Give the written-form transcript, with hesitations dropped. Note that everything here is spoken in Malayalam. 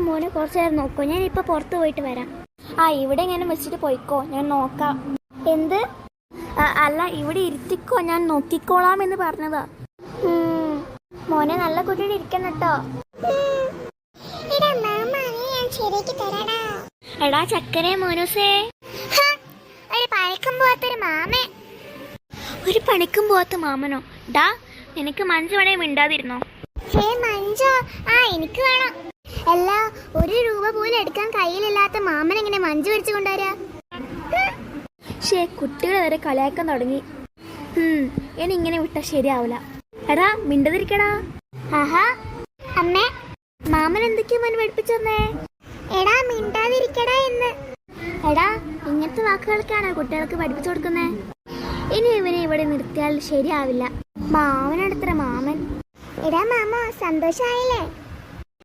മോനെ കുറച്ചു നേരം നോക്കോ, ഞാൻ ഇപ്പൊ പുറത്ത് പോയിട്ട് വരാം. ആ ഇവിടെ ഇങ്ങനെ വെച്ചിട്ട് പോയിക്കോ, ഞാൻ നോക്കാം. എന്ത്? അല്ല ഇവിടെ ഇരുത്തിക്കോ, ഞാൻ നോക്കിക്കോളാം എന്ന് പറഞ്ഞതാ. മോനെ നല്ല കുട്ടിയുടെ ഇരിക്കണം കേട്ടോ. എടാ ചക്കരേ മോനൂസേ, ഒരു പണിക്കും പോവാത്തൊരു മാമൻ. ഒരു പണിക്കും പോവാത്ത മാമനോ? ഡാ നിനക്ക് മഞ്ജു വേണേ മിണ്ടാതിരുന്നോ? മഞ്ജു എനിക്ക് വേണം. അല്ല, 1 രൂപ പോലും എടുക്കാൻ കയ്യിലില്ലാത്ത മാമൻ എങ്ങനെ മഞ്ജു മേടിച്ചു കൊണ്ടുവരാ? കുട്ടികൾ വരെ കളിയാക്കാൻ തുടങ്ങി. ഇനി ഇങ്ങനെ വിട്ടാ ശരിയാവില്ല. എടാ മിണ്ടതിരിക്കടാ. ആഹാ അമ്മേ, മാമൻ എന്തൊക്കെയാ മോൻ പഠിപ്പിച്ചേ? എടാ മിണ്ടാതിരിക്കടാ എന്ന്. എടാ ഇങ്ങനത്തെ വാക്കുകൾക്കാണോ കുട്ടികൾക്ക് പഠിപ്പിച്ചു കൊടുക്കുന്നേ? ഇനി ഇവനെ ഇവിടെ നിർത്തിയാൽ ശരിയാവില്ല. മാമനടുത്ര മാമൻ. എടാ മാമ സന്തോഷായില്ലേ?